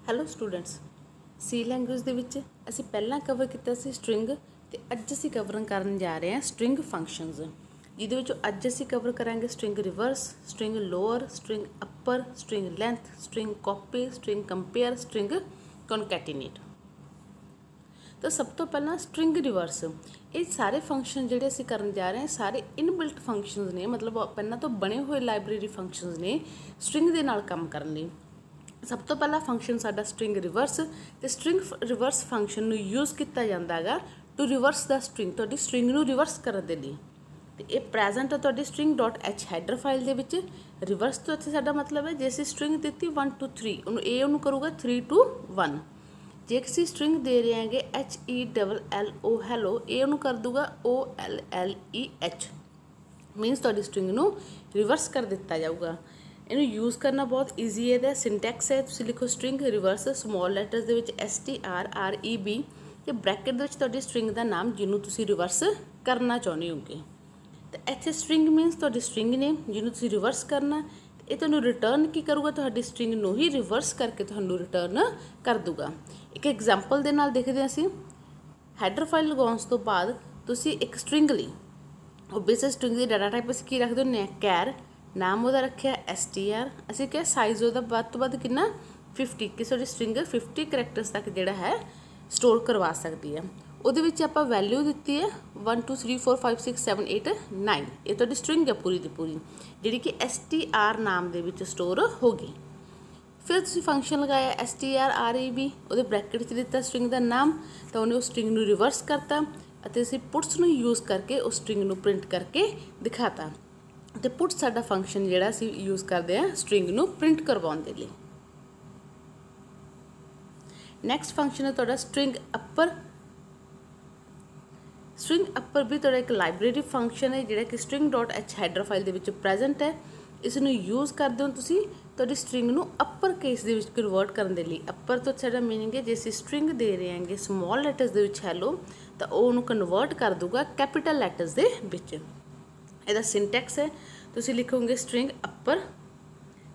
Hello students, ਸੀ language ਦੇ ਵਿੱਚ ਅਸੀਂ ਪਹਿਲਾਂ ਕਵਰ ਕੀਤਾ ਸੀ ਸਟ੍ਰਿੰਗ ਤੇ ਅੱਜ ਅਸੀਂ ਕਵਰ ਕਰਨ ਜਾ ਰਹੇ ਹਾਂ ਸਟ੍ਰਿੰਗ ਫੰਕਸ਼ਨਸ, ਜਿਹਦੇ ਵਿੱਚੋਂ ਅੱਜ ਅਸੀਂ ਕਵਰ ਕਰਾਂਗੇ string reverse, string lower, string upper, string length, string copy, string compare, string concatenate. ਤਾਂ ਸਭ ਤੋਂ ਪਹਿਲਾਂ ਸਟ੍ਰਿੰਗ ਰਿਵਰਸ, ਇਹ ਸਾਰੇ ਫੰਕਸ਼ਨ ਜਿਹੜੇ ਅਸੀਂ ਕਰਨ ਜਾ ਰਹੇ ਹਾਂ ਸਾਰੇ ਇਨਬਿਲਟ ਫੰਕਸ਼ਨਸ ਨੇ, ਮਤਲਬ ਪਹਿਲਾਂ ਤੋਂ ਬਣੇ ਹੋਏ ਲਾਇਬ੍ਰੇਰੀ ਫੰਕਸ਼ਨਸ ਨੇ ਸਟ੍ਰਿੰਗ ਦੇ ਨਾਲ ਕੰਮ ਕਰਨ ਲਈ। ਸਭ ਤੋਂ ਪਹਿਲਾ ਫੰਕਸ਼ਨ ਸਾਡਾ ਸਟ੍ਰਿੰਗ ਰਿਵਰਸ, ਤੇ ਸਟ੍ਰਿੰਗ ਰਿਵਰਸ ਫੰਕਸ਼ਨ ਨੂੰ ਯੂਜ਼ ਕੀਤਾ ਜਾਂਦਾ ਹੈਗਾ ਟੂ ਰਿਵਰਸ ਦਾ ਸਟ੍ਰਿੰਗ, ਤੁਹਾਡੀ ਸਟ੍ਰਿੰਗ ਨੂੰ ਰਿਵਰਸ ਕਰਨ ਦੇ ਲਈ। ਤੇ ਇਹ ਪ੍ਰੈਜ਼ੈਂਟ ਹੈ ਤੁਹਾਡੀ string.h ਹੈਡਰ ਫਾਈਲ ਦੇ ਵਿੱਚ। ਰਿਵਰਸ ਤੋਂ ਇੱਥੇ ਸਾਡਾ ਮਤਲਬ ਹੈ ਜੇ ਅਸੀਂ ਸਟ੍ਰਿੰਗ ਦਿੱਤੀ 1 to 3, ਉਹਨੂੰ ਕਰੂਗਾ 3 to 1। ਜੇ ਅਸੀਂ ਸਟ੍ਰਿੰਗ ਦੇ ਰਹੇ ਹੈਗੇ HELLO ਹੈਲੋ, ਇਹ ਉਹਨੂੰ ਕਰ ਦੂਗਾ OLLEH, ਮੀਨਸ ਤੁਹਾਡੀ ਸਟ੍ਰਿੰਗ ਨੂੰ ਰਿਵਰਸ ਕਰ ਦਿੱਤਾ ਜਾਊਗਾ। ਇਹਨੂੰ ਯੂਜ਼ ਕਰਨਾ ਬਹੁਤ ਈਜ਼ੀ ਹੈ। ਇਹਦਾ ਸਿੰਟੈਕਸ ਹੈ, ਤੁਸੀਂ ਲਿਖੋ ਸਟ੍ਰਿੰਗ ਰਿਵਰਸ ਸਮਾਲ ਲੈਟਰਸ ਦੇ ਵਿੱਚ STRREB ਤੇ ਬ੍ਰੈਕਟ ਦੇ ਵਿੱਚ ਤੁਹਾਡੀ ਸਟ੍ਰਿੰਗ ਦਾ ਨਾਮ ਜਿਹਨੂੰ ਤੁਸੀਂ ਰਿਵਰਸ ਕਰਨਾ ਚਾਹੁੰਦੇ ਹੋਗੇ। ਤੇ ਇੱਥੇ ਸਟ੍ਰਿੰਗ ਮੀਨਸ ਤੁਹਾਡੀ ਸਟ੍ਰਿੰਗ ਨੇ ਜਿਹਨੂੰ ਤੁਸੀਂ ਰਿਵਰਸ ਕਰਨਾ। ਇਹ ਤੁਹਾਨੂੰ ਰਿਟਰਨ ਕੀ ਕਰੂਗਾ, ਤੁਹਾਡੀ ਸਟ੍ਰਿੰਗ ਨੂੰ ਹੀ ਰਿਵਰਸ ਕਰਕੇ ਤੁਹਾਨੂੰ ਰਿਟਰਨ ਕਰ ਦੂਗਾ। ਇੱਕ ਐਗਜ਼ਾਮਪਲ ਦੇ ਨਾਲ ਦੇਖਦੇ ਹਾਂ ਅਸੀਂ। ਹੈਡਰ ਫਾਈਲ ਲਗਾਉਣ ਤੋਂ ਬਾਅਦ ਤੁਸੀਂ ਇੱਕ ਸਟ੍ਰਿੰਗ ਲਈ ਓਬੀਅਸਲੀ ਸਟ੍ਰਿੰਗ ਦੀ ਡਾਟਾ ਟਾਈਪ ਅਸੀਂ ਕੀ ਰੱਖਦੇ ਹੁੰਦੇ ਹਾਂ, ਕੈਰ। ਨਾਮ ਉਹਦਾ ਰੱਖਿਆ STR, ਅਸੀਂ ਕਿਹਾ ਸਾਈਜ਼ ਉਹਦਾ ਵੱਧ ਤੋਂ ਵੱਧ ਕਿੰਨਾ 50, ਕਿ ਤੁਹਾਡੀ ਸਟ੍ਰਿੰਗ 50 ਕਰੈਕਟਰਸ ਤੱਕ ਜਿਹੜਾ ਹੈ ਸਟੋਰ ਕਰਵਾ ਸਕਦੀ ਹੈ। ਉਹਦੇ ਵਿੱਚ ਆਪਾਂ ਵੈਲਿਊ ਦਿੱਤੀ ਹੈ 1 2 3 4 5 6 7 8 9। ਇਹ ਤੁਹਾਡੀ ਸਟ੍ਰਿੰਗ ਹੈ ਪੂਰੀ ਦੀ ਪੂਰੀ, ਜਿਹੜੀ ਕਿ STR ਨਾਮ ਦੇ ਵਿੱਚ ਸਟੋਰ ਹੋ ਗਈ। ਫਿਰ ਤੁਸੀਂ ਫੰਕਸ਼ਨ ਲਗਾਇਆ STRREB, ਉਹਦੇ ਬ੍ਰੈਕਟ 'ਚ ਦਿੱਤਾ ਸਟ੍ਰਿੰਗ ਦਾ ਨਾਮ, ਤਾਂ ਉਹਨੇ ਉਸ ਸਟ੍ਰਿੰਗ ਨੂੰ ਰਿਵਰਸ ਕਰਤਾ ਅਤੇ ਅਸੀਂ ਪੁਟਸ ਨੂੰ ਯੂਜ਼ ਕਰਕੇ ਉਸ ਸਟ੍ਰਿੰਗ ਨੂੰ ਪ੍ਰਿੰਟ ਕਰਕੇ ਦਿਖਾਤਾ। ਤੇ ਪੁੱਟ ਸਾਡਾ ਫੰਕਸ਼ਨ ਜਿਹੜਾ ਅਸੀਂ ਯੂਜ਼ ਕਰਦੇ ਹਾਂ ਸਟ੍ਰਿੰਗ ਨੂੰ ਪ੍ਰਿੰਟ ਕਰਵਾਉਣ ਦੇ ਲਈ। ਨੈਕਸਟ ਫੰਕਸ਼ਨ ਹੈ ਤੁਹਾਡਾ ਸਟ੍ਰਿੰਗ ਅੱਪਰ। ਸਟ੍ਰਿੰਗ ਅੱਪਰ ਵੀ ਤੁਹਾਡਾ ਇੱਕ ਲਾਇਬ੍ਰੇਰੀ ਫੰਕਸ਼ਨ ਹੈ ਜਿਹੜਾ ਕਿ string.h ਹੈਡਰ ਫਾਈਲ ਦੇ ਵਿੱਚ ਪ੍ਰੈਜ਼ੈਂਟ ਹੈ। ਇਸ ਨੂੰ ਯੂਜ਼ ਕਰਦੇ ਹੋ ਤੁਸੀਂ ਤੁਹਾਡੀ ਸਟ੍ਰਿੰਗ ਨੂੰ ਅੱਪਰ ਕੇਸ ਦੇ ਵਿੱਚ ਕਨਵਰਟ ਕਰਨ ਦੇ ਲਈ। ਅੱਪਰ ਤੋਂ ਸਾਡਾ ਮੀਨਿੰਗ ਹੈ ਜੇ ਅਸੀਂ ਸਟ੍ਰਿੰਗ ਦੇ ਰਹੇ ਹਾਂਗੇ ਸਮਾਲ ਲੈਟਰਸ ਦੇ ਵਿੱਚ ਹੈਲੋ, ਤਾਂ ਉਹ ਉਹਨੂੰ ਕਨਵਰਟ ਕਰ ਦੂਗਾ ਕੈਪੀਟਲ ਲੈਟਰਸ ਦੇ ਵਿੱਚ। ਇਹਦਾ ਸਿੰਟੈਕਸ ਹੈ, ਤੁਸੀਂ ਲਿਖੋਗੇ string upper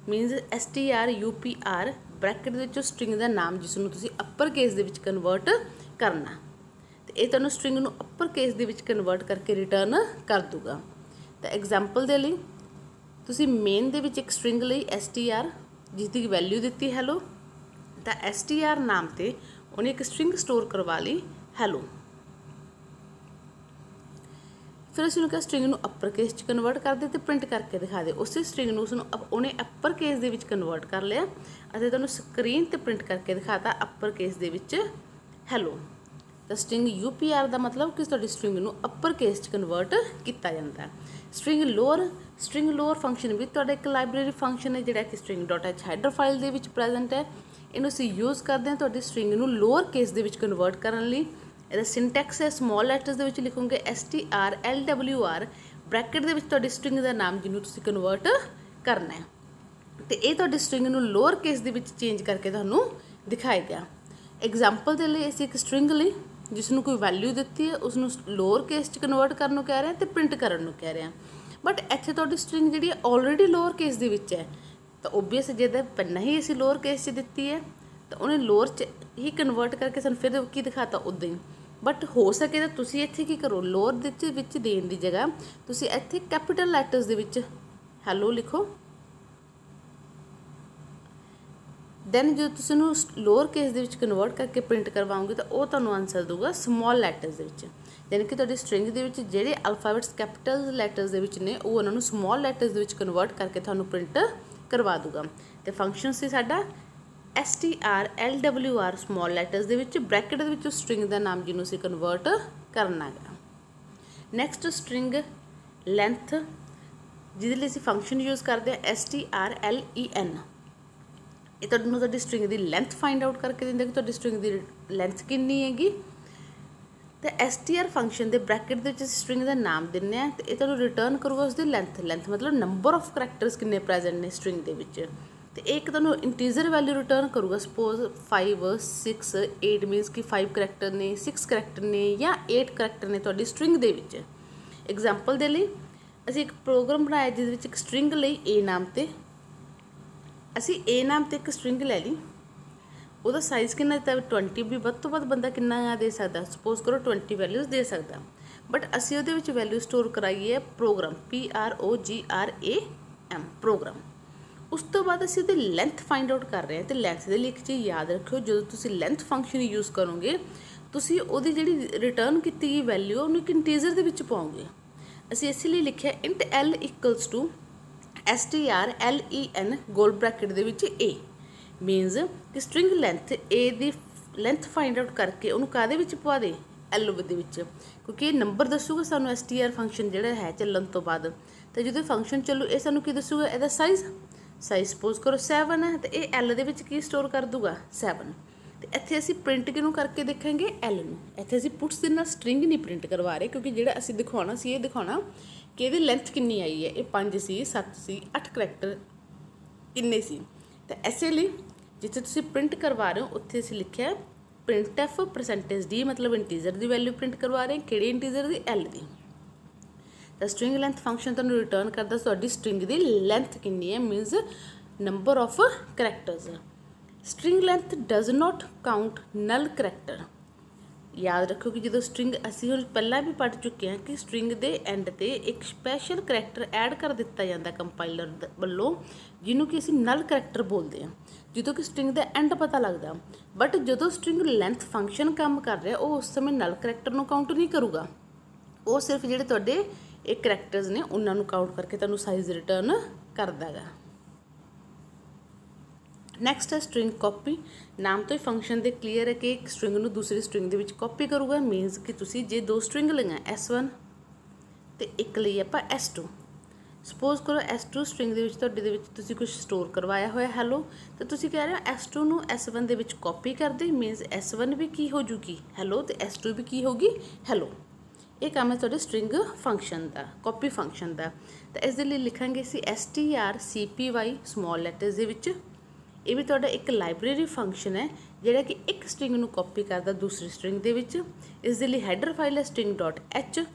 means STRUPR, bracket ਦੇ ਵਿੱਚੋਂ ਸਟ੍ਰਿੰਗ ਦਾ ਨਾਮ ਜਿਸ ਨੂੰ ਤੁਸੀਂ ਅੱਪਰ ਕੇਸ ਦੇ ਵਿੱਚ ਕਨਵਰਟ ਕਰਨਾ, ਤੇ ਇਹ ਤੁਹਾਨੂੰ ਸਟ੍ਰਿੰਗ ਨੂੰ ਅੱਪਰ ਕੇਸ ਦੇ ਵਿੱਚ ਕਨਵਰਟ ਕਰਕੇ ਰਿਟਰਨ ਕਰ ਦੂਗਾ। ਤਾਂ ਐਗਜ਼ਾਮਪਲ ਦੇ ਲਈ ਤੁਸੀਂ ਮੇਨ ਦੇ ਵਿੱਚ ਇੱਕ ਸਟ੍ਰਿੰਗ ਲਈ STR ਜਿਸ ਦੀ ਵੈਲਿਊ ਦਿੱਤੀ ਹੈਲੋ, ਤਾਂ STR ਨਾਮ 'ਤੇ ਉਹਨੇ ਇੱਕ ਸਟ੍ਰਿੰਗ ਸਟੋਰ ਕਰਵਾ ਲਈ ਹੈਲੋ। ਫਿਰ ਅਸੀਂ ਉਹਨੂੰ ਕਿਹਾ ਸਟ੍ਰਿੰਗ ਨੂੰ ਅੱਪਰ ਕੇਸ 'ਚ ਕਨਵਰਟ ਕਰ ਦੇ ਅਤੇ ਪ੍ਰਿੰਟ ਕਰਕੇ ਦਿਖਾ ਦੇ। ਉਸੇ ਸਟ੍ਰਿੰਗ ਨੂੰ ਉਹਨੇ ਅੱਪਰ ਕੇਸ ਦੇ ਵਿੱਚ ਕਨਵਰਟ ਕਰ ਲਿਆ ਅਤੇ ਤੁਹਾਨੂੰ ਸਕਰੀਨ 'ਤੇ ਪ੍ਰਿੰਟ ਕਰਕੇ ਦਿਖਾਤਾ ਅੱਪਰ ਕੇਸ ਦੇ ਵਿੱਚ ਹੈਲੋ। ਤਾਂ ਸਟ੍ਰਿੰਗ UPR ਦਾ ਮਤਲਬ ਕਿ ਤੁਹਾਡੀ ਸਟ੍ਰਿੰਗ ਨੂੰ ਅੱਪਰ ਕੇਸ 'ਚ ਕਨਵਰਟ ਕੀਤਾ ਜਾਂਦਾ। ਸਟ੍ਰਿੰਗ ਲੋਅਰ ਫੰਕਸ਼ਨ ਵੀ ਤੁਹਾਡਾ ਇੱਕ ਲਾਇਬ੍ਰੇਰੀ ਫੰਕਸ਼ਨ ਹੈ ਜਿਹੜਾ ਕਿ string.h ਹੈਡਰ ਫਾਈਲ ਦੇ ਵਿੱਚ ਪ੍ਰੈਜ਼ੈਂਟ ਹੈ। ਇਹਨੂੰ ਅਸੀਂ ਯੂਜ਼ ਕਰਦੇ ਹਾਂ ਤੁਹਾਡੀ ਸਟ੍ਰਿੰਗ ਨੂੰ ਲੋਅਰ ਕੇਸ ਦੇ ਵਿੱਚ ਕਨਵਰਟ ਕਰਨ ਲਈ। ਇਹਦਾ ਸਿੰਟੈਕਸ ਹੈ, ਸਮਾਲ ਲੈਟਰਸ ਦੇ ਵਿੱਚ ਲਿਖੋਗੇ STRLWR, ਬ੍ਰੈਕਟ ਦੇ ਵਿੱਚ ਤੁਹਾਡੀ ਸਟ੍ਰਿੰਗ ਦਾ ਨਾਮ ਜਿਹਨੂੰ ਤੁਸੀਂ ਕਨਵਰਟ ਕਰਨਾ ਹੈ, ਤੇ ਇਹ ਤੁਹਾਡੀ ਸਟ੍ਰਿੰਗ ਨੂੰ ਲੋਅਰ ਕੇਸ ਦੇ ਵਿੱਚ ਚੇਂਜ ਕਰਕੇ ਤੁਹਾਨੂੰ ਦਿਖਾਏਗਾ। ਐਗਜ਼ਾਮਪਲ ਦੇ ਲਈ ਅਸੀਂ ਇੱਕ ਸਟ੍ਰਿੰਗ ਲਈ ਜਿਸ ਨੂੰ ਕੋਈ ਵੈਲਿਊ ਦਿੱਤੀ ਹੈ ਉਸ ਨੂੰ ਲੋਅਰ ਕੇਸ 'ਚ ਕਨਵਰਟ ਕਰਨ ਨੂੰ ਕਹਿ ਰਹੇ ਹਾਂ ਅਤੇ ਪ੍ਰਿੰਟ ਕਰਨ ਨੂੰ ਕਹਿ ਰਹੇ ਹਾਂ। ਬਟ ਇੱਥੇ ਤੁਹਾਡੀ ਸਟ੍ਰਿੰਗ ਜਿਹੜੀ ਹੈ ਆਲਰੇਡੀ ਲੋਅਰ ਕੇਸ ਦੇ ਵਿੱਚ ਹੈ, ਤਾਂ ਓਬੀਅਸ ਜਿਹਦਾ ਪਹਿਲਾਂ ਹੀ ਅਸੀਂ ਲੋਅਰ ਕੇਸ 'ਚ ਦਿੱਤੀ ਹੈ ਤਾਂ ਉਹਨੇ ਲੋਅਰ 'ਚ ਹੀ ਕਨਵਰਟ ਕਰਕੇ ਸਾਨੂੰ ਫਿਰ ਕੀ ਦਿਖਾਤਾ ਉੱਦਾਂ ਹੀ। ਬਟ ਹੋ ਸਕੇ ਤਾਂ ਤੁਸੀਂ ਇੱਥੇ ਕੀ ਕਰੋ, ਲੋਅਰ ਦੇ ਵਿੱਚ ਦੇਣ ਦੀ ਜਗ੍ਹਾ ਤੁਸੀਂ ਇੱਥੇ ਕੈਪੀਟਲ ਲੈਟਰਸ ਦੇ ਵਿੱਚ ਹੈਲੋ ਲਿਖੋ। ਦੈਨ ਜਦੋਂ ਤੁਸੀਂ ਉਹਨੂੰ ਲੋਅਰ ਕੇਸ ਦੇ ਵਿੱਚ ਕਨਵਰਟ ਕਰਕੇ ਪ੍ਰਿੰਟ ਕਰਵਾਓਗੇ ਤਾਂ ਉਹ ਤੁਹਾਨੂੰ ਆਨਸਰ ਦਊਗਾ ਸਮਾਲ ਲੈਟਰਸ ਦੇ ਵਿੱਚ, ਯਾਨੀ ਕਿ ਤੁਹਾਡੀ ਸਟ੍ਰਿੰਗ ਦੇ ਵਿੱਚ ਜਿਹੜੇ ਅਲਫਾਬੈਟਸ ਕੈਪੀਟਲ ਲੈਟਰਸ ਦੇ ਵਿੱਚ ਨੇ ਉਹ ਉਹਨਾਂ ਨੂੰ ਸਮਾਲ ਲੈਟਰਸ ਦੇ ਵਿੱਚ ਕਨਵਰਟ ਕਰਕੇ ਤੁਹਾਨੂੰ ਪ੍ਰਿੰਟ ਕਰਵਾ ਦੂਗਾ। ਤੇ ਫੰਕਸ਼ਨ ਸੀ ਸਾਡਾ STRLWR ਸਮਾਲ ਲੈਟਰਸ ਦੇ ਵਿੱਚ, ਬ੍ਰੈਕਟ ਦੇ ਵਿੱਚ ਸਟ੍ਰਿੰਗ ਦਾ ਨਾਮ ਜਿਹਨੂੰ ਅਸੀਂ ਕਨਵਰਟ ਕਰਨਾ ਹੈਗਾ। ਨੈਕਸਟ ਸਟ੍ਰਿੰਗ ਲੈਂਥ, ਜਿਹਦੇ ਲਈ ਅਸੀਂ ਫੰਕਸ਼ਨ ਯੂਜ਼ ਕਰਦੇ ਹਾਂ STRLEN। ਇਹ ਤੁਹਾਨੂੰ ਤੁਹਾਡੀ ਸਟ੍ਰਿੰਗ ਦੀ ਲੈਂਥ ਫਾਈਂਡ ਆਊਟ ਕਰਕੇ ਦਿੰਦਾ ਕਿ ਤੁਹਾਡੀ ਸਟ੍ਰਿੰਗ ਦੀ ਲੈਂਥ ਕਿੰਨੀ ਹੈਗੀ। ਤੇ STR ਫੰਕਸ਼ਨ ਦੇ ਬ੍ਰੈਕਟ ਦੇ ਵਿੱਚ ਅਸੀਂ ਸਟ੍ਰਿੰਗ ਦਾ ਨਾਮ ਦਿੰਦੇ ਹਾਂ ਤੇ ਇਹ ਤੁਹਾਨੂੰ ਰਿਟਰਨ ਕਰੂਗਾ ਉਸਦੀ ਲੈਂਥ ਮਤਲਬ ਨੰਬਰ ਆਫ ਕਰੈਕਟਰਸ ਕਿੰਨੇ ਪ੍ਰੈਜ਼ੈਂਟ ਨੇ ਸਟ੍ਰਿੰਗ ਦੇ ਵਿੱਚ। ਤੇ ਇਹ ਇੱਕ ਤੁਹਾਨੂੰ ਇੰਟੀਜ਼ਰ ਵੈਲਿਊ ਰਿਟਰਨ ਕਰੂਗਾ, ਸਪੋਜ਼ 5 6 8 ਮੀਨਸ ਕਿ 5 ਕਰੈਕਟਰ ਨੇ, 6 ਕਰੈਕਟਰ ਨੇ ਜਾਂ 8 ਕਰੈਕਟਰ ਨੇ ਤੁਹਾਡੀ ਸਟ੍ਰਿੰਗ ਦੇ ਵਿੱਚ। ਐਗਜ਼ਾਮਪਲ ਦੇ ਲਈ ਅਸੀਂ ਇੱਕ ਪ੍ਰੋਗਰਾਮ ਬਣਾਇਆ ਜਿਹਦੇ ਵਿੱਚ ਇੱਕ ਸਟ੍ਰਿੰਗ ਲਈ A ਨਾਮ 'ਤੇ ਅਸੀਂ A ਨਾਮ 'ਤੇ ਇੱਕ ਸਟ੍ਰਿੰਗ ਲੈ ਲਈ, ਉਹਦਾ ਸਾਈਜ਼ ਕਿੰਨਾ ਦਿੱਤਾ 20 ਵੀ ਵੱਧ ਤੋਂ ਵੱਧ ਬੰਦਾ ਕਿੰਨਾ ਦੇ ਸਕਦਾ ਸਪੋਜ਼ ਕਰੋ 20 ਵੈਲਿਊਜ਼ ਦੇ ਸਕਦਾ ਬਟ ਅਸੀਂ ਉਹਦੇ ਵਿੱਚ ਵੈਲਿਊ ਸਟੋਰ ਕਰਾਈ ਹੈ ਪ੍ਰੋਗਰਾਮ PROGRAM ਪ੍ਰੋਗਰਾਮ ਉਸ ਤੋਂ ਬਾਅਦ ਅਸੀਂ ਉਹਦੀ ਲੈਂਥ ਫਾਈਂਡ ਆਊਟ ਕਰ ਰਹੇ ਹਾਂ ਤੇ ਲੈਂਥ ਦੇ ਲਈ ਇੱਕ ਚੀਜ਼ ਯਾਦ ਰੱਖਿਓ ਜਦੋਂ ਤੁਸੀਂ ਲੈਂਥ ਫੰਕਸ਼ਨ ਯੂਜ਼ ਕਰੋਗੇ ਤੁਸੀਂ ਉਹਦੀ ਜਿਹੜੀ ਰਿਟਰਨ ਕੀਤੀ ਗਈ ਵੈਲਿਊ ਉਹਨੂੰ ਇੱਕ ਇੰਟੀਜ਼ਰ ਦੇ ਵਿੱਚ ਪਾਓਗੇ ਅਸੀਂ ਇਸ ਲਈ ਲਿਖਿਆ int l equals to strlen ਗੋਲ ਬ੍ਰੈਕਟ ਦੇ ਵਿੱਚ a ਮੀਨਸ ਕਿ ਸਟ੍ਰਿੰਗ ਲੈਂਥ a ਦੀ ਲੈਂਥ ਫਾਈਂਡ ਆਊਟ ਕਰਕੇ ਉਹਨੂੰ ਕਾਹਦੇ ਵਿੱਚ ਪਵਾ ਦੇ l ਦੇ ਵਿੱਚ ਕਿਉਂਕਿ ਇਹ ਨੰਬਰ ਦੱਸੂਗਾ ਸਾਨੂੰ str ਫੰਕਸ਼ਨ ਜਿਹੜਾ ਹੈ ਚੱਲਣ ਤੋਂ ਬਾਅਦ ਤੇ ਜਦੋਂ ਫੰਕਸ਼ਨ ਚੱਲੂ ਇਹ ਸਾਨੂੰ ਕੀ ਦੱਸੂਗਾ ਇਹਦਾ ਸਾਈਜ਼ ਸਪੋਜ਼ ਕਰੋ 7 ਹੈ ਤੇ ਇਹ l ਦੇ ਵਿੱਚ ਕੀ ਸਟੋਰ ਕਰ ਦੂਗਾ 7 ਤੇ ਇੱਥੇ ਅਸੀਂ ਪ੍ਰਿੰਟ ਕਿਹਨੂੰ ਕਰਕੇ ਦੇਖਾਂਗੇ l ਨੂੰ ਇੱਥੇ ਅਸੀਂ ਪੁੱਟਸ ਦੇ ਨਾਲ ਸਟ੍ਰਿੰਗ ਨਹੀਂ ਪ੍ਰਿੰਟ ਕਰਵਾ ਰਹੇ ਕਿਉਂਕਿ ਜਿਹੜਾ ਅਸੀਂ ਦਿਖਾਉਣਾ ਸੀ ਇਹ ਦਿਖਾਉਣਾ ਕਿ ਇਹਦੀ ਲੈਂਥ ਕਿੰਨੀ ਆਈ ਹੈ ਇਹ 5 ਸੀ 7 ਸੀ 8 ਕਰੈਕਟਰ ਕਿੰਨੇ ਸੀ ਤਾਂ ਇਸੇ ਲਈ ਜਿੱਥੇ ਤੁਸੀਂ ਪ੍ਰਿੰਟ ਕਰਵਾ ਰਹੇ ਹੋ ਉੱਥੇ ਅਸੀਂ ਲਿਖਿਆ printf %d ਮਤਲਬ ਇੰਟੀਜ਼ਰ ਦੀ ਵੈਲਿਊ ਪ੍ਰਿੰਟ ਕਰਵਾ ਰਹੇ ਕਿਹੜੇ ਇੰਟੀਜ਼ਰ ਦੀ l ਦੀ ਤਾਂ ਸਟ੍ਰਿੰਗ ਲੈਂਥ ਫੰਕਸ਼ਨ ਤੁਹਾਨੂੰ ਰਿਟਰਨ ਕਰਦਾ ਤੁਹਾਡੀ ਸਟ੍ਰਿੰਗ ਦੀ ਲੈਂਥ ਕਿੰਨੀ ਹੈ means number of characters string length does note count Nal character ਯਾਦ ਰੱਖੋ ਕਿ ਜਦੋਂ ਸਟ੍ਰਿੰਗ ਅਸੀਂ ਹੁਣ ਪਹਿਲਾਂ ਵੀ ਪੜ੍ਹ ਚੁੱਕੇ ਹਾਂ ਕਿ ਸਟ੍ਰਿੰਗ ਦੇ ਐਂਡ ਤੇ ਇੱਕ ਸਪੈਸ਼ਲ ਕਰੈਕਟਰ ਐਡ ਕਰ ਦਿੱਤਾ ਜਾਂਦਾ ਕੰਪਾਈਲਰ ਵੱਲੋਂ ਜਿਹਨੂੰ ਕਿ ਅਸੀਂ ਨਲ ਕਰੈਕਟਰ ਬੋਲਦੇ ਹਾਂ ਜਦੋਂ ਕਿ ਸਟ੍ਰਿੰਗ ਦਾ ਐਂਡ ਪਤਾ ਲੱਗਦਾ ਬਟ ਜਦੋਂ ਸਟ੍ਰਿੰਗ ਲੈਂਥ ਫੰਕਸ਼ਨ ਕੰਮ ਕਰ ਰਿਹਾ ਉਹ ਉਸ ਸਮੇਂ ਨਲ ਕਰੈਕਟਰ ਨੂੰ ਕਾਊਂਟ ਨਹੀਂ ਕਰੂਗਾ ਉਹ ਸਿਰਫ ਜਿਹੜੇ ਤੁਹਾਡੇ ਇਹ ਕਰੈਕਟਰਸ ਨੇ ਉਹਨਾਂ ਨੂੰ ਕਾਊਂਟ ਕਰਕੇ ਤੁਹਾਨੂੰ ਸਾਈਜ਼ ਰਿਟਰਨ ਕਰਦਾ ਹੈਗਾ ਨੈਕਸਟ ਹੈ ਸਟ੍ਰਿੰਗ ਕਾਪੀ ਨਾਮ ਤੋਂ ਹੀ ਫੰਕਸ਼ਨ ਦੇ ਕਲੀਅਰ ਹੈ ਕਿ ਇੱਕ ਸਟ੍ਰਿੰਗ ਨੂੰ ਦੂਸਰੀ ਸਟ੍ਰਿੰਗ ਦੇ ਵਿੱਚ ਕਾਪੀ ਕਰੂਗਾ ਮੀਨਸ ਕਿ ਤੁਸੀਂ ਜੇ ਦੋ ਸਟ੍ਰਿੰਗ ਲਈਆਂ S1 ਤੇ ਇੱਕ ਲਈ ਆਪਾਂ S2 ਸਪੋਜ਼ ਕਰੋ S2 ਸਟ੍ਰਿੰਗ ਦੇ ਵਿੱਚ ਤੁਹਾਡੇ ਦੇ ਵਿੱਚ ਤੁਸੀਂ ਕੁਝ ਸਟੋਰ ਕਰਵਾਇਆ ਹੋਇਆ ਹੈਲੋ ਤੇ ਤੁਸੀਂ ਕਹਿ ਰਹੇ ਹੋ S2 ਨੂੰ S1 ਦੇ ਵਿੱਚ ਕਾਪੀ ਕਰ ਦੇ ਮੀਨਸ S1 ਵੀ ਕੀ ਹੋ ਜੂਗੀ ਹੈਲੋ ਤੇ S2 ਵੀ ਕੀ ਹੋਗੀ ਹੈਲੋ ਇਹ ਕੰਮ ਹੈ ਤੁਹਾਡੇ ਸਟ੍ਰਿੰਗ ਫੰਕਸ਼ਨ ਦਾ ਕਾਪੀ ਫੰਕਸ਼ਨ ਦਾ ਤਾਂ ਇਸ ਦੇ ਲਈ ਲਿਖਾਂਗੇ ਅਸੀਂ strcpy ਸਮਾਲ ਲੈਟਰਸ ਦੇ ਵਿੱਚ ਇਹ ਵੀ ਤੁਹਾਡਾ ਇੱਕ ਲਾਇਬ੍ਰੇਰੀ ਫੰਕਸ਼ਨ ਹੈ ਜਿਹੜਾ ਕਿ ਇੱਕ ਸਟ੍ਰਿੰਗ ਨੂੰ ਕਾਪੀ ਕਰਦਾ ਦੂਸਰੀ ਸਟ੍ਰਿੰਗ ਦੇ ਵਿੱਚ ਇਸ ਦੇ ਲਈ ਹੈਡਰ ਫਾਈਲ ਹੈ string.h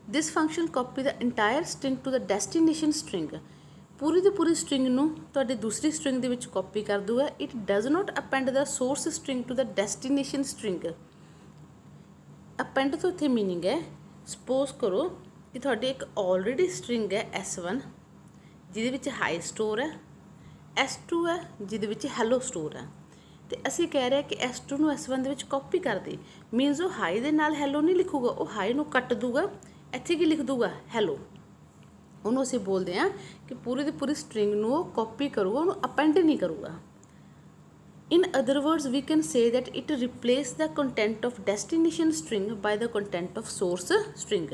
this function copy the entire string to the destination string ਪੂਰੀ ਦੀ ਪੂਰੀ ਸਟ੍ਰਿੰਗ ਨੂੰ ਤੁਹਾਡੀ ਦੂਸਰੀ ਸਟ੍ਰਿੰਗ ਦੇ ਵਿੱਚ ਕਾਪੀ ਕਰ ਦੂਗਾ it does not append the source string to the destination string append ਤੋਂ ਇੱਥੇ ਮੀਨਿੰਗ ਹੈ ਸਪੋਜ਼ ਕਰੋ ਕਿ ਤੁਹਾਡੀ ਇੱਕ ਆਲਰੇਡੀ ਸਟ੍ਰਿੰਗ ਹੈ S1 ਜਿਹਦੇ ਵਿੱਚ ਹਾਈ ਸਟੋਰ ਹੈ S2 ਹੈ ਜਿਹਦੇ ਵਿੱਚ ਹੈਲੋ ਸਟੋਰ ਹੈ ਤੇ ਅਸੀਂ ਕਹਿ ਰਹੇ ਕਿ S2 ਨੂੰ S1 ਦੇ ਵਿੱਚ ਕਾਪੀ ਕਰ ਦੇ ਮੀਨਸ ਉਹ ਹਾਈ ਦੇ ਨਾਲ ਹੈਲੋ ਨਹੀਂ ਲਿਖੂਗਾ ਉਹ ਹਾਈ ਨੂੰ ਕੱਟ ਦੂਗਾ ਇੱਥੇ ਕੀ ਲਿਖ ਦੂਗਾ ਹੈਲੋ ਉਹਨੂੰ ਅਸੀਂ ਬੋਲਦੇ ਹਾਂ ਕਿ ਪੂਰੀ ਦੀ ਪੂਰੀ ਸਟ੍ਰਿੰਗ ਨੂੰ ਉਹ ਕਾਪੀ ਕਰੂਗਾ ਉਹਨੂੰ ਅਪੈਂਡ ਨਹੀਂ ਕਰੂਗਾ In other words, we can say that it replaces the content of destination string by the content of source string.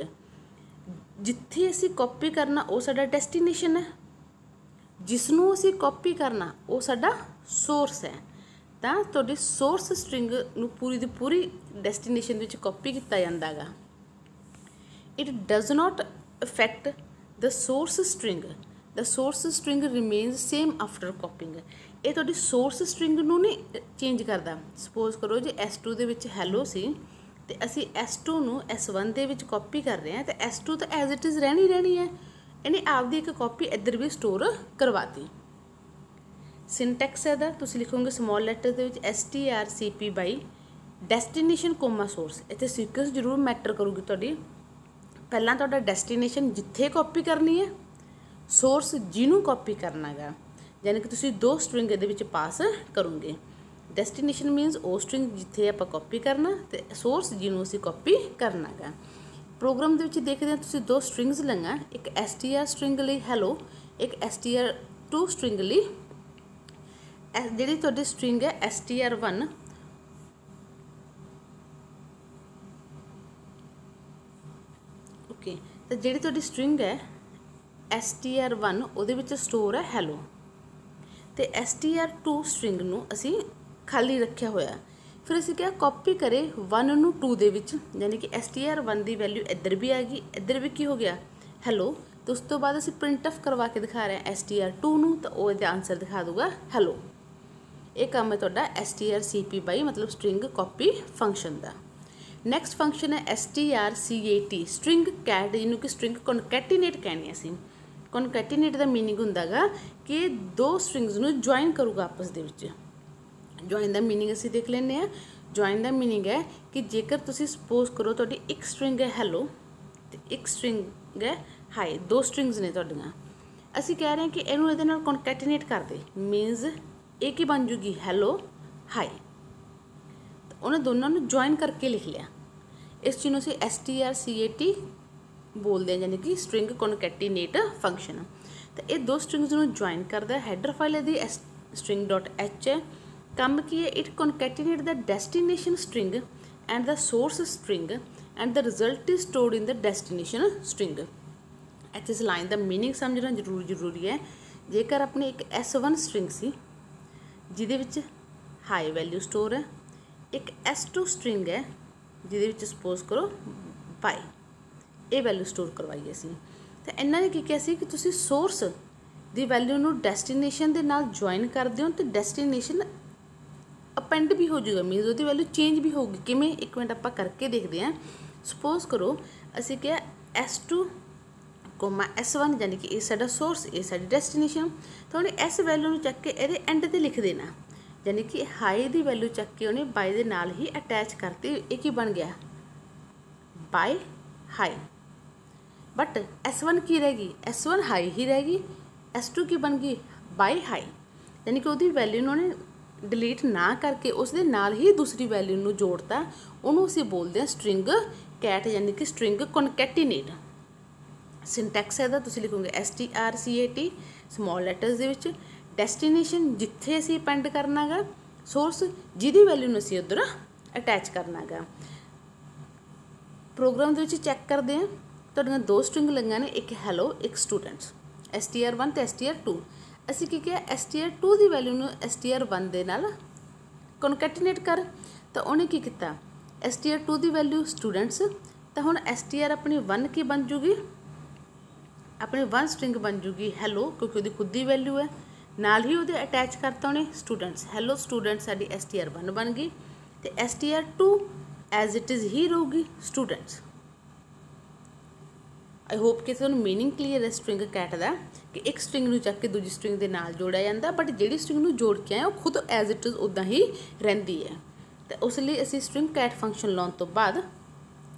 ਜਿੱਥੇ ਅਸੀਂ ਕਾਪੀ ਕਰਨਾ ਉਹ ਸਾਡਾ ਡੈਸਟੀਨੇਸ਼ਨ ਹੈ ਜਿਸ ਨੂੰ ਅਸੀਂ ਕਾਪੀ ਕਰਨਾ ਉਹ ਸਾਡਾ ਸੋਰਸ ਹੈ ਤਾਂ ਤੁਹਾਡੀ ਸੋਰਸ ਸਟ੍ਰਿੰਗ ਨੂੰ ਪੂਰੀ ਦੀ ਪੂਰੀ ਡੈਸਟੀਨੇਸ਼ਨ ਵਿੱਚ ਕਾਪੀ ਕੀਤਾ ਜਾਂਦਾ ਹੈਗਾ It does not affect the source string. The source string remains same after copying. ਇਹ ਤੁਹਾਡੀ ਸੋਰਸ ਸਟ੍ਰਿੰਗ ਨੂੰ ਨਹੀਂ ਚੇਂਜ ਕਰਦਾ ਸਪੋਜ਼ ਕਰੋ ਜੇ S2 ਦੇ ਵਿੱਚ ਹੈਲੋ ਸੀ ਤੇ ਅਸੀਂ S2 ਨੂੰ S1 ਦੇ ਵਿੱਚ ਕਾਪੀ ਕਰ ਰਹੇ ਹਾਂ ਤੇ S2 ਤਾਂ ਐਜ਼ ਇਟ ਇਜ਼ ਰਹਿਣੀ ਹੈ ਇਹਨੇ ਆਪਦੀ ਇੱਕ ਕਾਪੀ ਇੱਧਰ ਵੀ ਸਟੋਰ ਕਰਵਾਤੀ ਸਿੰਟੈਕਸ ਇਹਦਾ ਤੁਸੀਂ ਲਿਖੋਗੇ ਸਮਾਲ ਲੈਟਰ ਦੇ ਵਿੱਚ strcpy ਡੈਸਟੀਨੇਸ਼ਨ ਕੋਮਾ ਸੋਰਸ ਇੱਥੇ ਸੀਕੁਐਂਸ ਜ਼ਰੂਰ ਮੈਟਰ ਕਰੂਗੀ ਤੁਹਾਡੀ ਪਹਿਲਾਂ ਤੁਹਾਡਾ ਡੈਸਟੀਨੇਸ਼ਨ ਜਿੱਥੇ ਕਾਪੀ ਕਰਨੀ ਹੈ ਸੋਰਸ ਜਿਹਨੂੰ ਕਾਪੀ ਕਰਨਾ ਹੈਗਾ ਯਾਨੀ ਕਿ ਤੁਸੀਂ ਦੋ ਸਟ੍ਰਿੰਗ ਇਹਦੇ ਵਿੱਚ ਪਾਸ ਕਰੋਗੇ ਡੈਸਟੀਨੇਸ਼ਨ ਮੀਨਸ ਉਹ ਸਟ੍ਰਿੰਗ ਜਿੱਥੇ ਆਪਾਂ ਕਾਪੀ ਕਰਨਾ ਤੇ ਸੋਰਸ ਜਿਹਨੂੰ ਅਸੀਂ ਕਾਪੀ ਕਰਨਾ ਹੈਗਾ ਪ੍ਰੋਗਰਾਮ ਦੇ ਵਿੱਚ ਦੇਖਦੇ ਹਾਂ ਤੁਸੀਂ ਦੋ ਸਟ੍ਰਿੰਗਸ ਲਈਆਂ ਇੱਕ str ਸਟ੍ਰਿੰਗ ਲਈ ਹੈਲੋ ਇੱਕ str2 ਸਟ੍ਰਿੰਗ ਲਈ ਜਿਹੜੀ ਤੁਹਾਡੀ ਸਟ੍ਰਿੰਗ ਹੈ str1 ਓਕੇ ਤਾਂ ਜਿਹੜੀ ਤੁਹਾਡੀ ਸਟ੍ਰਿੰਗ ਹੈ str1 ਉਹਦੇ ਵਿੱਚ ਸਟੋਰ ਹੈ ਹੈਲੋ ਤੇ str2 ਸਟ੍ਰਿੰਗ ਨੂੰ ਅਸੀਂ ਖਾਲੀ ਰੱਖਿਆ ਹੋਇਆ ਫਿਰ ਅਸੀਂ ਕਿਹਾ ਕਾਪੀ ਕਰੇ 1 ਨੂੰ 2 ਦੇ ਵਿੱਚ ਯਾਨੀ ਕਿ str1 ਦੀ ਵੈਲਿਊ ਇੱਧਰ ਵੀ ਆ ਗਈ ਇੱਧਰ ਵੀ ਕੀ ਹੋ ਗਿਆ ਹੈਲੋ ਤੇ ਉਸ ਤੋਂ ਬਾਅਦ ਅਸੀਂ ਪ੍ਰਿੰਟਫ ਕਰਵਾ ਕੇ ਦਿਖਾ ਰਹੇ ਹਾਂ str2 ਨੂੰ ਤਾਂ ਉਹ ਇਹਦਾ ਆਨਸਰ ਦਿਖਾ ਦੂਗਾ ਹੈਲੋ ਇਹ ਕੰਮ ਹੈ ਤੁਹਾਡਾ strcpy ਮਤਲਬ ਸਟ੍ਰਿੰਗ ਕਾਪੀ ਫੰਕਸ਼ਨ ਦਾ ਨੈਕਸਟ ਫੰਕਸ਼ਨ ਹੈ strcat ਸਟ੍ਰਿੰਗ ਕੈਟ ਜਿਹਨੂੰ ਕਿ ਸਟ੍ਰਿੰਗ ਕਨਕੈਟੀਨੇਟ ਕਹਿੰਦੇ ਅਸੀਂ ਕਨਕੈਟੀਨੇਟ ਦਾ ਮੀਨਿੰਗ ਹੁੰਦਾ ਹੈਗਾ ਕਿ ਦੋ ਸਟ੍ਰਿੰਗਸ ਨੂੰ ਜੁਆਇਨ ਕਰੂਗਾ ਆਪਸ ਦੇ ਵਿੱਚ ਜੁਆਇਨ ਦਾ ਮੀਨਿੰਗ ਅਸੀਂ ਦੇਖ ਲੈਂਦੇ ਹਾਂ। ਜੁਆਇਨ ਦਾ ਮੀਨਿੰਗ ਹੈ ਕਿ ਜੇਕਰ ਤੁਸੀਂ ਸਪੋਜ਼ ਕਰੋ ਤੁਹਾਡੀ ਇੱਕ ਸਟਰਿੰਗ ਹੈ ਹੈਲੋ ਤੇ ਇੱਕ ਸਟਰਿੰਗ ਹੈ ਹਾਈ, ਦੋ ਸਟਰਿੰਗਸ ਨੇ ਤੁਹਾਡੀਆਂ, ਅਸੀਂ ਕਹਿ ਰਹੇ ਹਾਂ ਕਿ ਇਹਨੂੰ ਇਹਦੇ ਨਾਲ ਕਨਕੈਟੀਨੇਟ ਕਰ ਦੇ, ਮੀਨਸ ਇਹ ਕੀ ਬਣ ਜੂਗੀ ਹੈਲੋ ਹਾਈ। ਉਹਨੇ ਦੋਨਾਂ ਨੂੰ ਜੁਆਇਨ ਕਰਕੇ ਲਿਖ ਲਿਆ। ਇਸ ਚੀਜ਼ ਨੂੰ ਅਸੀਂ STRCAT ਬੋਲਦੇ ਹਾਂ, ਯਾਨੀ ਕਿ ਸਟਰਿੰਗ ਕਨਕੈਟੀਨੇਟ ਫੰਕਸ਼ਨ। ਤਾਂ ਇਹ ਦੋ ਸਟਰਿੰਗਸ ਨੂੰ ਜੁਆਇਨ ਕਰਦਾ। ਹੈਡਰ ਫਾਈਲ ਇਹਦੀ string.h ਹੈ। ਕੰਮ ਕੀ ਹੈ, it concatenate the destination string and the source string and the result is stored in the destination string. ਇੱਥੇ ਇਸ ਲਾਈਨ ਦਾ ਮੀਨਿੰਗ ਸਮਝਣਾ ਜ਼ਰੂਰੀ ਹੈ। ਜੇਕਰ ਆਪਣੀ ਇੱਕ S1 ਸਟਰਿੰਗ ਸੀ ਜਿਹਦੇ ਵਿੱਚ ਹਾਈ ਵੈਲਿਊ ਸਟੋਰ ਹੈ, ਇੱਕ S2 ਸਟਰਿੰਗ ਹੈ ਜਿਹਦੇ ਵਿੱਚ ਸਪੋਜ਼ ਕਰੋ ਬਾਈ ਇਹ ਵੈਲਿਊ ਸਟੋਰ ਕਰਵਾਈ ਅਸੀਂ, ਤਾਂ ਇਹਨਾਂ ਨੇ ਕੀ ਕਿਹਾ ਸੀ ਕਿ ਤੁਸੀਂ ਸੋਰਸ ਦੀ ਵੈਲਿਊ ਨੂੰ ਡੈਸਟੀਨੇਸ਼ਨ ਦੇ ਨਾਲ ਜੁਆਇਨ ਕਰਦੇ ਹੋ, ਅਤੇ ਡੈਸਟੀਨੇਸ਼ਨ ਅਪੈਂਡ ਵੀ ਹੋ ਜਾਊਗਾ, ਮੀਨਸ ਉਹਦੀ ਵੈਲਿਊ ਚੇਂਜ ਵੀ ਹੋਊਗੀ। ਕਿਵੇਂ, ਇੱਕ ਮਿੰਟ ਆਪਾਂ ਕਰਕੇ ਦੇਖਦੇ ਹਾਂ। ਸਪੋਜ਼ ਕਰੋ ਅਸੀਂ ਕਿਹਾ S2, S1, ਯਾਨੀ ਕਿ ਇਹ ਸਾਡਾ ਸੋਰਸ, ਇਹ ਸਾਡੀ ਡੈਸਟੀਨੇਸ਼ਨ। ਤਾਂ ਉਹਨੇ ਇਸ ਵੈਲਿਊ ਨੂੰ ਚੱਕ ਕੇ ਇਹਦੇ ਐਂਡ 'ਤੇ ਲਿਖ ਦੇਣਾ, ਯਾਨੀ ਕਿ ਹਾਈ ਦੀ ਵੈਲਿਊ ਚੱਕ ਕੇ ਉਹਨੇ ਬਾਈ ਦੇ ਨਾਲ ਹੀ ਅਟੈਚ ਕਰਤੀ। ਇਹ ਕੀ ਬਣ ਗਿਆ, ਬਾਈ ਹਾਈ। ਬਟ S1 ਕੀ ਰਹਿ ਗਈ, S1 ਹਾਈ ਹੀ ਰਹਿ ਗਈ। S2 ਕੀ ਬਣ ਗਈ, ਬਾਈ ਹਾਈ, ਯਾਨੀ ਕਿ ਉਹਦੀ ਵੈਲਿਊ ਨੂੰ ਉਹਨੇ ਡਿਲੀਟ ਨਾ ਕਰਕੇ ਉਸ ਦੇ ਨਾਲ ਹੀ ਦੂਸਰੀ ਵੈਲਿਊ ਨੂੰ ਜੋੜਤਾ। ਉਹਨੂੰ ਅਸੀਂ ਬੋਲਦੇ ਹਾਂ ਸਟਰਿੰਗ ਕੈਟ, ਯਾਨੀ ਕਿ ਸਟਰਿੰਗ ਕਨਕੈਟੀਨੇਟ। ਸਿੰਟੈਕਸ ਇਹਦਾ ਤੁਸੀਂ ਲਿਖੋਗੇ STRCAT ਸਮੋਲ ਲੈਟਰਸ ਦੇ ਵਿੱਚ, ਡੈਸਟੀਨੇਸ਼ਨ ਜਿੱਥੇ ਅਸੀਂ ਅਪੈਂਡ ਕਰਨਾ ਗਾ, ਸੋਰਸ ਜਿਹਦੀ ਵੈਲਿਊ ਨੂੰ ਅਸੀਂ ਉੱਧਰ ਅਟੈਚ ਕਰਨਾ ਗਾ। ਪ੍ਰੋਗਰਾਮ ਦੇ ਵਿੱਚ ਚੈੱਕ ਕਰਦੇ ਹਾਂ, ਤੁਹਾਡੀਆਂ ਦੋ ਸਟਰਿੰਗ ਲਈਆਂ ਨੇ, ਇੱਕ ਹੈਲੋ ਇੱਕ ਸਟੂਡੈਂਟਸ, STR1 ਅਤੇ STR2। ਅਸੀਂ ਕੀ ਕਿਹਾ, STR2 ਦੀ ਵੈਲਿਊ ਨੂੰ STR1 ਦੇ ਨਾਲ ਕਨਕੈਟੀਨੇਟ ਕਰ। ਤਾਂ ਉਹਨੇ ਕੀ ਕੀਤਾ, STR2 ਦੀ ਵੈਲਿਊ ਸਟੂਡੈਂਟਸ, ਤਾਂ ਹੁਣ STR ਆਪਣੀ 1 ਕੀ ਬਣ ਜੂਗੀ, ਆਪਣੀ 1 ਸਟਰਿੰਗ ਬਣ ਜੂਗੀ ਹੈਲੋ, ਕਿਉਂਕਿ ਉਹਦੀ ਖੁਦ ਦੀ ਵੈਲਿਊ ਹੈ। ਨਾਲ ਹੀ ਉਹਦੇ ਅਟੈਚ ਕਰਤਾ ਉਹਨੇ ਸਟੂਡੈਂਟਸ, ਹੈਲੋ ਸਟੂਡੈਂਟ ਸਾਡੀ STR1 ਬਣ ਗਈ, ਅਤੇ STR2 ਐਜ਼ ਇਟ ਇਜ਼ ਹੀ ਰਹੂਗੀ ਸਟੂਡੈਂਟਸ। ਆਈ ਹੋਪ ਕਿ ਤੁਹਾਨੂੰ ਮੀਨਿੰਗ ਕਲੀਅਰ ਹੈ ਸਟਰਿੰਗ ਕੈਟ ਦਾ, ਕਿ ਇੱਕ ਸਟਰਿੰਗ ਨੂੰ ਚੱਕ ਕੇ ਦੂਜੀ ਸਟਰਿੰਗ ਦੇ ਨਾਲ ਜੋੜਿਆ ਜਾਂਦਾ, ਬਟ ਜਿਹੜੀ ਸਟਰਿੰਗ ਨੂੰ ਜੋੜ ਕੇ ਆਇਆ ਉਹ ਖੁਦ ਐਜ਼ ਇਟ ਇਜ਼ ਉੱਦਾਂ ਹੀ ਰਹਿੰਦੀ ਹੈ। ਅਤੇ ਉਸ ਲਈ ਅਸੀਂ ਸਟਰਿੰਗ ਕੈਟ ਫੰਕਸ਼ਨ ਲਾਉਣ ਤੋਂ ਬਾਅਦ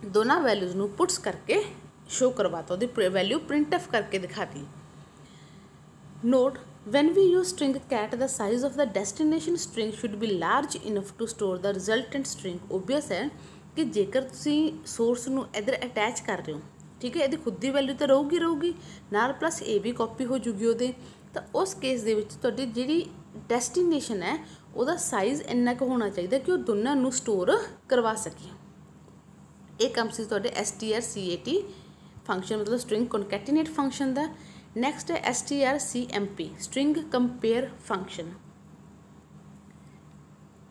ਦੋਨਾਂ ਵੈਲਿਊਜ਼ ਨੂੰ ਪੁੱਟਸ ਕਰਕੇ ਸ਼ੋ ਕਰਵਾਤਾ, ਉਹਦੀ ਵੈਲਿਊ ਪ੍ਰਿੰਟ ਆਫ ਕਰਕੇ ਦਿਖਾਤੀ। Note, when we use string cat, the size of the destination string should be large enough to store the resultant string। obvious ਹੈ ਕਿ ਜੇਕਰ ਤੁਸੀਂ ਸੋਰਸ ਨੂੰ ਇੱਧਰ ਅਟੈਚ ਕਰ ਰਹੇ ਹੋ, ਠੀਕ ਹੈ, ਇਹਦੀ ਖੁਦ ਦੀ ਵੈਲਿਊ ਤਾਂ ਰਹੂਗੀ ਨਾਲ ਪਲੱਸ ਇਹ ਵੀ ਕਾਪੀ ਹੋ ਜੂਗੀ ਉਹਦੇ, ਤਾਂ ਉਸ ਕੇਸ ਦੇ ਵਿੱਚ ਤੁਹਾਡੀ ਜਿਹੜੀ ਡੈਸਟੀਨੇਸ਼ਨ ਹੈ ਉਹਦਾ ਸਾਈਜ਼ ਇੰਨਾ ਕੁ ਹੋਣਾ ਚਾਹੀਦਾ ਕਿ ਉਹ ਦੋਨਾਂ ਨੂੰ ਸਟੋਰ ਕਰਵਾ ਸਕੇ। ਇਹ ਕੰਮ ਸੀ ਤੁਹਾਡੇ STRCAT ਫੰਕਸ਼ਨ, ਮਤਲਬ ਸਟਰਿੰਗ ਕਨਕੈਟੀਨੇਟ ਫੰਕਸ਼ਨ ਦਾ। ਨੈਕਸਟ ਹੈ STRCMP ਸਟਰਿੰਗ ਕੰਪੇਅਰ ਫੰਕਸ਼ਨ।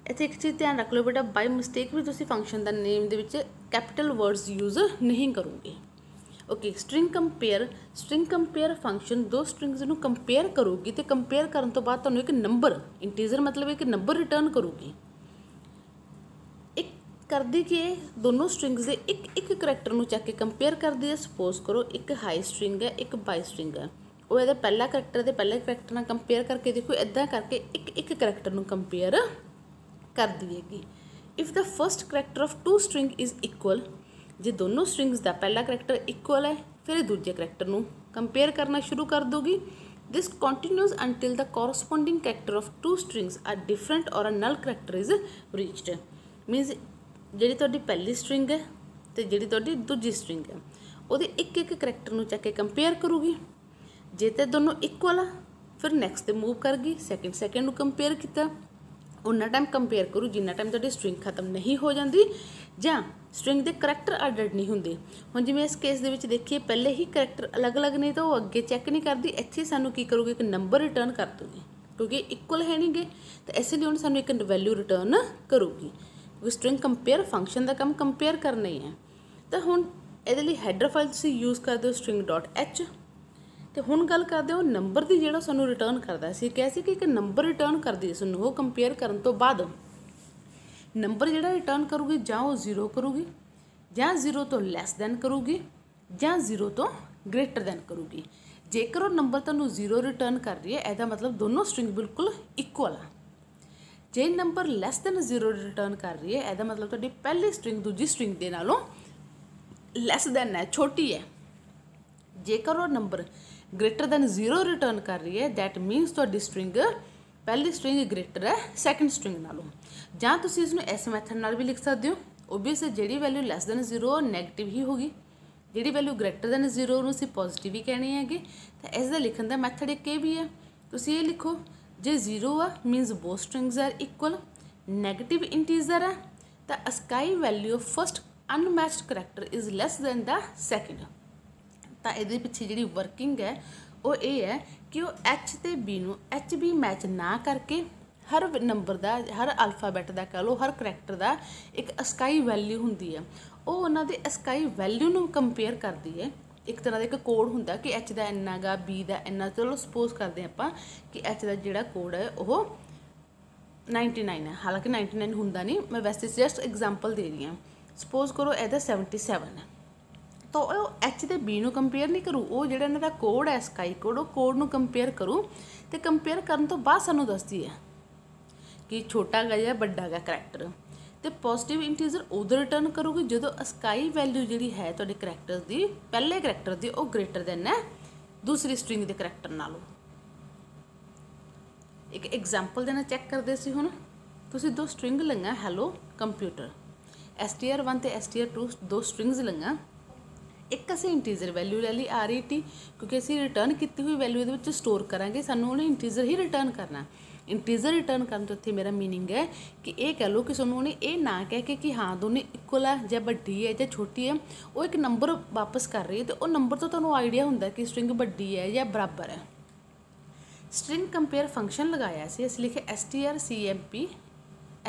ਇੱਥੇ ਇੱਕ ਚੀਜ਼ ਧਿਆਨ ਰੱਖ ਲਓ ਬੇਟਾ, ਬਾਈ ਮਿਸਟੇਕ ਵੀ ਤੁਸੀਂ ਫੰਕਸ਼ਨ ਦਾ ਨੇਮ ਦੇ ਵਿੱਚ ਕੈਪੀਟਲ ਵਰਡਸ ਯੂਜ਼ ਨਹੀਂ ਕਰੋਗੇ। ਓਕੇ, ਸਟਰਿੰਗ ਕੰਪੇਅਰ ਫੰਕਸ਼ਨ ਦੋ ਸਟਰਿੰਗਸ ਨੂੰ ਕੰਪੇਅਰ ਕਰੂਗੀ, ਅਤੇ ਕੰਪੇਅਰ ਕਰਨ ਤੋਂ ਬਾਅਦ ਤੁਹਾਨੂੰ ਇੱਕ ਨੰਬਰ, ਇੰਟੀਜ਼ਰ ਮਤਲਬ ਇੱਕ ਨੰਬਰ ਰਿਟਰਨ ਕਰੂਗੀ। ਇੱਕ ਕਰਦੀ ਕਿ ਇਹ ਦੋਨੋਂ ਸਟਰਿੰਗਸ ਦੇ ਇੱਕ ਕਰੈਕਟਰ ਨੂੰ ਚੱਕ ਕੇ ਕੰਪੇਅਰ ਕਰਦੀ ਹੈ। ਸਪੋਜ਼ ਕਰੋ ਇੱਕ ਹਾਈ ਸਟਰਿੰਗ ਹੈ, ਇੱਕ ਬਾਈ ਸਟਰਿੰਗ ਹੈ, ਉਹ ਇਹਦਾ ਪਹਿਲਾ ਕਰੈਕਟਰ ਦੇ ਪਹਿਲੇ ਕਰੈਕਟਰ ਨਾਲ ਕੰਪੇਅਰ ਕਰਕੇ ਦੇਖੋ, ਇੱਦਾਂ ਕਰਕੇ ਇੱਕ ਕਰੈਕਟਰ ਨੂੰ ਕੰਪੇਅਰ ਕਰਦੀ ਹੈਗੀ। If the first character of two string is equal, ਜੇ ਦੋਨੋਂ ਸਟਰਿੰਗਸ ਦਾ ਪਹਿਲਾ ਕਰੈਕਟਰ ਇਕੁਅਲ ਹੈ, ਫਿਰ ਇਹ ਦੂਜੇ ਕਰੈਕਟਰ ਨੂੰ ਕੰਪੇਅਰ ਕਰਨਾ ਸ਼ੁਰੂ ਕਰ ਦੋਗੀ। This continues until the corresponding character of two strings are different or a null character is reached. Means ਜਿਹੜੀ ਤੁਹਾਡੀ ਪਹਿਲੀ ਸਟਰਿੰਗ ਹੈ ਅਤੇ ਜਿਹੜੀ ਤੁਹਾਡੀ ਦੂਜੀ ਸਟਰਿੰਗ ਹੈ, ਉਹਦੇ ਇੱਕ ਕਰੈਕਟਰ ਨੂੰ ਚੱਕ ਕੇ ਕੰਪੇਅਰ ਕਰੂਗੀ। ਜੇ ਤਾਂ ਦੋਨੋਂ ਇਕੁਅਲ ਆ, ਫਿਰ ਨੈਕਸਟ 'ਤੇ ਮੂਵ ਕਰ ਗਈ, ਸੈਕਿੰਡ ਨੂੰ ਕੰਪੇਅਰ ਕੀਤਾ, ਉਨਾ ਟਾਈਮ ਕੰਪੇਅਰ ਕਰੂ ਜਿੰਨਾ ਟਾਈਮ ਤੁਹਾਡੀ ਸਟਰਿੰਗ ਖਤਮ ਨਹੀਂ ਹੋ ਜਾਂਦੀ ਜਾਂ ਸਟਰਿੰਗ ਦੇ ਕਰੈਕਟਰ ਅੱਡ ਨਹੀਂ ਹੁੰਦੇ। ਹੁਣ ਜਿਵੇਂ ਇਸ ਕੇਸ ਦੇ ਵਿੱਚ ਦੇਖੀਏ, ਪਹਿਲੇ ਹੀ ਕਰੈਕਟਰ ਅਲੱਗ-ਅਲੱਗ ਨੇ, ਤਾਂ ਉਹ ਅੱਗੇ ਚੈੱਕ ਨਹੀਂ ਕਰਦੀ, ਇੱਥੇ ਸਾਨੂੰ ਕੀ ਕਰੂਗੀ, ਇੱਕ ਨੰਬਰ ਰਿਟਰਨ ਕਰ ਦੂਗੀ, ਕਿਉਂਕਿ ਇਕੁਅਲ ਹੈ ਨਹੀਂ ਗੇ, ਤਾਂ ਇਸ ਲਈ ਉਹਨੇ ਸਾਨੂੰ ਇੱਕ ਵੈਲਿਊ ਰਿਟਰਨ ਕਰੂਗੀ। ਕਿਉਂਕਿ ਸਟਰਿੰਗ ਕੰਪੇਅਰ ਫੰਕਸ਼ਨ ਦਾ ਕੰਮ ਕੰਪੇਅਰ ਕਰਨਾ ਹੀ ਹੈ। ਤਾਂ ਹੁਣ ਇਹਦੇ ਲਈ ਹੈਡਰ ਫਾਈਲ ਤੁਸੀਂ ਯੂਜ਼ ਕਰਦੇ ਹੋ string.h। ਅਤੇ ਹੁਣ ਗੱਲ ਕਰਦੇ ਹੋ ਨੰਬਰ ਦੀ, ਜਿਹੜਾ ਸਾਨੂੰ ਰਿਟਰਨ ਕਰਦਾ ਸੀ, ਕਿਹਾ ਸੀ ਕਿ ਇੱਕ ਨੰਬਰ ਰਿਟਰਨ ਕਰਦੀ ਹੈ ਸਾਨੂੰ ਉਹ ਕੰਪੇਅਰ ਕਰਨ ਤੋਂ ਬਾਅਦ। ਨੰਬਰ ਜਿਹੜਾ ਰਿਟਰਨ ਕਰੂਗੀ ਜਾਂ ਉਹ 0 ਕਰੂਗੀ, ਜਾਂ 0 ਤੋਂ ਲੈਸ ਦੈਨ ਕਰੂਗੀ, ਜਾਂ 0 ਤੋਂ ਗ੍ਰੇਟਰ ਦੈਨ ਕਰੂਗੀ। ਜੇਕਰ ਉਹ ਨੰਬਰ ਤੁਹਾਨੂੰ 0 ਰਿਟਰਨ ਕਰ ਰਹੀ ਹੈ, ਇਹਦਾ ਮਤਲਬ ਦੋਨੋਂ ਸਟਰਿੰਗ ਬਿਲਕੁਲ ਇਕੁਅਲ ਆ। जे नंबर लैस दैन 0 रिटर्न कर रही है, ਇਹਦਾ मतलब ਤੁਹਾਡੀ ਪਹਿਲੀ स्ट्रिंग दूजी स्ट्रिंग ਦੇ ਨਾਲੋਂ लैस दैन है, छोटी है। जेकर वो नंबर ग्रेटर दैन 0 रिटर्न कर रही है, दैट मीनस ਤੁਹਾਡੀ स्ट्रिंग पहली स्ट्रिंग ग्रेटर है सैकेंड स्ट्रिंग नालों। ਜਾਂ ਤੁਸੀਂ ਇਸ ਨੂੰ ਇਸ ਮੈਥਡ ਨਾਲ ਵੀ ਲਿਖ ਸਕਦੇ ਹੋ। ਓਬਵੀਅਸਲੀ ਜਿਹੜੀ ਵੈਲਿਊ ਲੈਸ ਦੈਨ 0 ਨੈਗੇਟਿਵ ਹੀ ਹੋਗੀ, ਜਿਹੜੀ ਵੈਲਿਊ ਗ੍ਰੇਟਰ ਦੈਨ 0 ਨੂੰ ਅਸੀਂ ਪੋਜ਼ਿਟਿਵ ਹੀ ਕਹਿਣੀ ਹੈਗੀ। ਤਾਂ ਇਸ ਦਾ ਲਿਖਣ ਦਾ ਮੈਥਡ ਇੱਕ ਇਹ ਵੀ ਹੈ, ਤੁਸੀਂ ਇਹ ਲਿਖੋ ਜੇ 0 ਆ means both strings are equal, negative integer ਹੈ ਤਾਂ ASCII value of first unmatched character is less than the second. ਤਾਂ ਇਹਦੇ ਪਿੱਛੇ ਜਿਹੜੀ ਵਰਕਿੰਗ ਹੈ ਉਹ ਇਹ ਹੈ ਕਿ ਉਹ ਐਚ ਅਤੇ ਬੀ ਨੂੰ ਐਚ ਬੀ ਮੈਚ ਨਾ ਕਰਕੇ ਹਰ ਨੰਬਰ ਦਾ, ਹਰ ਅਲਫਾਬੈਟ ਦਾ ਕਹਿ ਲਓ, ਹਰ ਕਰੈਕਟਰ ਦਾ ਇੱਕ ਅਸਕਾਈ ਵੈਲਿਊ ਹੁੰਦੀ ਹੈ। ਉਹ ਉਹਨਾਂ ਦੇ ਅਸਕਾਈ ਵੈਲਿਊ ਨੂੰ ਕੰਪੇਅਰ ਕਰਦੀ ਹੈ। ਇੱਕ ਤਰ੍ਹਾਂ ਦਾ ਇੱਕ ਕੋਡ ਹੁੰਦਾ ਕਿ ਐਚ ਦਾ ਇੰਨਾ ਗਾ, ਬੀ ਦਾ ਇੰਨਾ। ਚਲੋ ਸਪੋਜ਼ ਕਰਦੇ ਆਪਾਂ ਕਿ ਐਚ ਦਾ ਜਿਹੜਾ ਕੋਡ ਹੈ ਉਹ 99 ਹੈ, ਹਾਲਾਂਕਿ 99 ਹੁੰਦਾ ਨਹੀਂ, ਮੈਂ ਵੈਸੇ ਜਸਟ ਐਗਜ਼ਾਮਪਲ ਦੇ ਰਹੀ ਹਾਂ। ਸਪੋਜ਼ ਕਰੋ ਇਹਦਾ 77 ਹੈ, ਤਾਂ ਉਹ ਐਚ ਅਤੇ ਬੀ ਨੂੰ ਕੰਪੇਅਰ ਨਹੀਂ ਕਰੂ, ਉਹ ਜਿਹੜਾ ਇਹਨਾਂ ਦਾ ਕੋਡ ਹੈ ਸਕਾਈ ਕੋਡ, ਉਹ ਕੋਡ ਨੂੰ ਕੰਪੇਅਰ ਕਰੂ। ਅਤੇ ਕੰਪੇਅਰ ਕਰਨ ਤੋਂ ਬਾਅਦ ਸਾਨੂੰ ਦੱਸਦੀ ਹੈ ਕਿ ਛੋਟਾ ਗਾ ਜਾਂ ਵੱਡਾ ਗਾ ਕਰੈਕਟਰ। ਅਤੇ ਪੋਜ਼ੀਟਿਵ ਇੰਟੀਜ਼ਰ ਉਦੋਂ ਰਿਟਰਨ ਕਰੂਗੀ ਜਦੋਂ ਅਸਕਾਈ ਵੈਲਿਊ ਜਿਹੜੀ ਹੈ ਤੁਹਾਡੇ ਕਰੈਕਟਰ ਦੀ, ਪਹਿਲੇ ਕਰੈਕਟਰ ਦੀ, ਉਹ ਗ੍ਰੇਟਰ ਦੈਨ ਹੈ ਦੂਸਰੀ ਸਟ੍ਰਿੰਗ ਦੇ ਕਰੈਕਟਰ ਨਾਲੋਂ। ਇੱਕ ਐਗਜ਼ਾਮਪਲ ਦੇ ਨਾਲ ਚੈੱਕ ਕਰਦੇ ਸੀ। ਹੁਣ ਤੁਸੀਂ ਦੋ ਸਟ੍ਰਿੰਗ ਲਈਆਂ, ਹੈਲੋ ਕੰਪਿਊਟਰ, str1 ਅਤੇ str2 ਦੋ ਸਟ੍ਰਿੰਗਸ ਲਈਆਂ। ਇੱਕ ਅਸੀਂ ਇੰਟੀਜ਼ਰ ਵੈਲਿਊ ਲੈ ਲਈ RET, ਕਿਉਂਕਿ ਅਸੀਂ ਰਿਟਰਨ ਕੀਤੀ ਹੋਈ ਵੈਲਿਊ ਇਹਦੇ ਵਿੱਚ ਸਟੋਰ ਕਰਾਂਗੇ, ਸਾਨੂੰ ਉਹਨੇ ਇੰਟੀਜ਼ਰ ਹੀ ਰਿਟਰਨ ਕਰਨਾ। ਇੰਟੀਜ਼ਰ ਰਿਟਰਨ ਕਰਨ ਤੋਂ ਇੱਥੇ ਮੇਰਾ ਮੀਨਿੰਗ ਹੈ ਕਿ ਇਹ ਕਹਿ ਲਓ ਕਿ ਸਾਨੂੰ ਉਹਨੇ ਇਹ ਨਾ ਕਹਿ ਕੇ ਕਿ ਹਾਂ ਦੋਨੇ ਇਕੁਅਲ ਹੈ ਜਾਂ ਵੱਡੀ ਹੈ ਜਾਂ ਛੋਟੀ ਹੈ, ਉਹ ਇੱਕ ਨੰਬਰ ਵਾਪਸ ਕਰ ਰਹੀ ਹੈ ਅਤੇ ਉਹ ਨੰਬਰ ਤੋਂ ਤੁਹਾਨੂੰ ਆਈਡੀਆ ਹੁੰਦਾ ਕਿ ਸਟ੍ਰਿੰਗ ਵੱਡੀ ਹੈ ਜਾਂ ਬਰਾਬਰ ਹੈ। ਸਟ੍ਰਿੰਗ ਕੰਪੇਅਰ ਫੰਕਸ਼ਨ ਲਗਾਇਆ ਸੀ, ਅਸੀਂ ਲਿਖਿਆ strcmp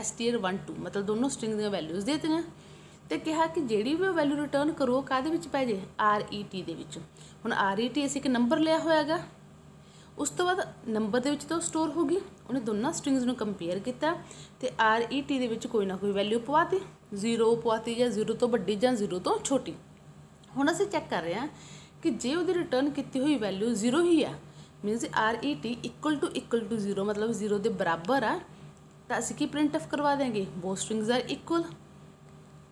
str1 2, ਮਤਲਬ ਦੋਨੋਂ ਸਟ੍ਰਿੰਗ ਦੀਆਂ ਵੈਲਿਊਜ਼ ਦੇ ਦਿੱਤੀਆਂ ਅਤੇ ਕਿਹਾ ਕਿ ਜਿਹੜੀ ਵੀ ਵੈਲਿਊ ਰਿਟਰਨ ਕਰੋ ਕਾਹਦੇ ਵਿੱਚ ਪੈ ਜੇ, RET ਦੇ ਵਿੱਚ। ਹੁਣ RET ਅਸੀਂ ਇੱਕ ਨੰਬਰ ਲਿਆ ਹੋਇਆ ਹੈਗਾ, ਉਸ ਤੋਂ ਬਾਅਦ ਨੰਬਰ ਦੇ ਵਿੱਚ ਤਾਂ ਸਟੋਰ ਹੋ ਗਈ, ਉਹਨੇ ਦੋਨਾਂ ਸਟ੍ਰਿੰਗਸ ਨੂੰ ਕੰਪੇਅਰ ਕੀਤਾ ਅਤੇ RET ਦੇ ਵਿੱਚ ਕੋਈ ਨਾ ਕੋਈ ਵੈਲਿਊ ਪਵਾਤੀ, 0 ਪਵਾਤੀ ਜਾਂ 0 ਤੋਂ ਵੱਡੀ ਜਾਂ 0 ਤੋਂ ਛੋਟੀ। ਹੁਣ ਅਸੀਂ ਚੈੱਕ ਕਰ ਰਹੇ ਹਾਂ ਕਿ ਜੇ ਉਹਦੀ ਰਿਟਰਨ ਕੀਤੀ ਹੋਈ ਵੈਲਿਊ 0 ਹੀ ਆ, ਮੀਨਸ RET ਇਕੁਅਲ ਟੂ 0, ਮਤਲਬ 0 ਦੇ ਬਰਾਬਰ ਆ, ਤਾਂ ਅਸੀਂ ਕੀ ਪ੍ਰਿੰਟ ਆਫ ਕਰਵਾ ਦੇਂਗੇ, ਬੋਥ ਸਟ੍ਰਿੰਗਸ ਆਰ ਇਕੁਅਲ।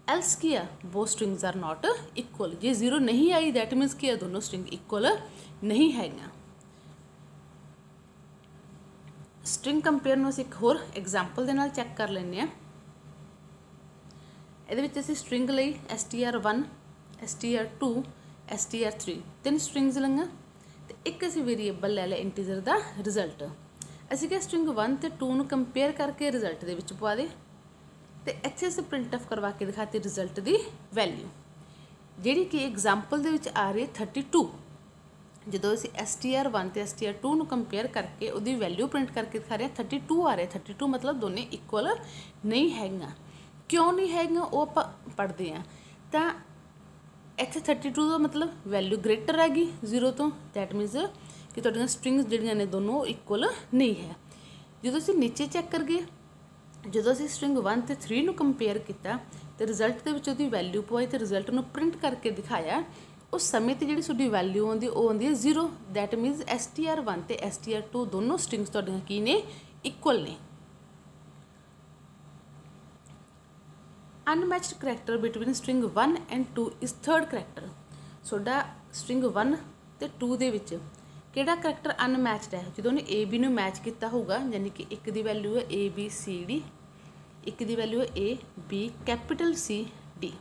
ਐਲਸ ਕੀ ਆ, ਬੋਥ ਸਟ੍ਰਿੰਗਸ ਆਰ ਨਾਟ ਇਕੁਅਲ। ਜੇ 0 ਨਹੀਂ ਆਈ ਦੈਟ ਮੀਨਸ ਕੀ ਆ, ਦੋਨੋਂ ਸਟ੍ਰਿੰਗ ਇਕੁਅਲ ਨਹੀਂ ਹੈਗੀਆਂ। ਸਟ੍ਰਿੰਗ ਕੰਪੇਅਰ ਨੂੰ ਅਸੀਂ ਇੱਕ ਹੋਰ ਐਗਜ਼ਾਮਪਲ ਦੇ ਨਾਲ ਚੈੱਕ ਕਰ ਲੈਂਦੇ ਹਾਂ। ਇਹਦੇ ਵਿੱਚ ਅਸੀਂ ਸਟ੍ਰਿੰਗ ਲਈ str1 str2 str3 ਤਿੰਨ ਸਟ੍ਰਿੰਗਸ ਲਈਆਂ ਅਤੇ ਇੱਕ ਅਸੀਂ ਵੇਰੀਏਬਲ ਲੈ ਲਿਆ ਇੰਟੀਜ਼ਰ ਦਾ ਰਿਜ਼ਲਟ। ਅਸੀਂ ਕਿਹਾ ਸਟ੍ਰਿੰਗ 1 ਅਤੇ 2 ਨੂੰ ਕੰਪੇਅਰ ਕਰਕੇ ਰਿਜ਼ਲਟ ਦੇ ਵਿੱਚ ਪਵਾ ਦੇ, ਅਤੇ ਇੱਥੇ ਅਸੀਂ ਪ੍ਰਿੰਟ ਆਫ ਕਰਵਾ ਕੇ ਦਿਖਾਤੀ ਰਿਜ਼ਲਟ ਦੀ ਵੈਲਿਊ, ਜਿਹੜੀ ਕਿ ਐਗਜ਼ਾਮਪਲ ਦੇ ਵਿੱਚ ਆ ਰਹੀ ਹੈ 32। ਜਦੋਂ ਅਸੀਂ str1 ਅਤੇ str2 ਨੂੰ ਕੰਪੇਅਰ ਕਰਕੇ ਉਹਦੀ ਵੈਲਿਊ ਪ੍ਰਿੰਟ ਕਰਕੇ ਦਿਖਾ ਰਹੇ ਹਾਂ, 32 ਆ ਰਿਹਾ। 32 ਮਤਲਬ ਦੋਨੇ ਇਕੁਅਲ ਨਹੀਂ ਹੈਗੀਆਂ। ਕਿਉਂ ਨਹੀਂ ਹੈਗੀਆਂ ਉਹ ਆਪਾਂ ਪੜ੍ਹਦੇ ਹਾਂ। ਤਾਂ ਇੱਥੇ 32 ਦਾ ਮਤਲਬ ਵੈਲਿਊ ਗ੍ਰੇਟਰ ਹੈਗੀ 0 ਤੋਂ, ਦੈਟ ਮੀਨਸ ਕਿ ਤੁਹਾਡੀਆਂ ਸਟ੍ਰਿੰਗਸ ਜਿਹੜੀਆਂ ਨੇ ਦੋਨੋਂ ਇਕੁਅਲ ਨਹੀਂ ਹੈ। ਜਦੋਂ ਅਸੀਂ ਨੀਚੇ ਚੈੱਕ ਕਰੀਏ, ਜਦੋਂ ਅਸੀਂ ਸਟ੍ਰਿੰਗ 1 ਅਤੇ 3 ਨੂੰ ਕੰਪੇਅਰ ਕੀਤਾ ਅਤੇ ਰਿਜ਼ਲਟ ਦੇ ਵਿੱਚ ਉਹਦੀ ਵੈਲਿਊ ਪਵਾਈ ਅਤੇ ਰਿਜ਼ਲਟ ਨੂੰ ਪ੍ਰਿੰਟ ਕਰਕੇ ਦਿਖਾਇਆ, ਉਸ ਸਮੇਂ 'ਤੇ ਜਿਹੜੀ ਤੁਹਾਡੀ ਵੈਲਿਊ ਆਉਂਦੀ ਉਹ ਆਉਂਦੀ ਹੈ 0। ਦੈਟ ਮੀਨਸ str1 ਅਤੇ str2 ਦੋਨੋਂ ਸਟ੍ਰਿੰਗਸ ਤੁਹਾਡੀਆਂ ਕੀ ਨੇ, ਇਕੁਅਲ ਨੇ। Unmatched character between string 1 and 2 is third character. ਤੁਹਾਡਾ ਸਟ੍ਰਿੰਗ 1 ਅਤੇ 2 ਦੇ ਵਿੱਚ ਕਿਹੜਾ ਕਰੈਕਟਰ ਅਨਮੈਚਡ ਹੈ, ਜਦੋਂ ਉਹਨੇ AB ਨੂੰ ਮੈਚ ਕੀਤਾ ਹੋਊਗਾ, ਯਾਨੀ ਕਿ ਇੱਕ ਦੀ ਵੈਲਿਊ ਹੈ ABCD, ਇੱਕ ਦੀ ਵੈਲਿਊ ਹੈ AB ਕੈਪੀਟਲ CD।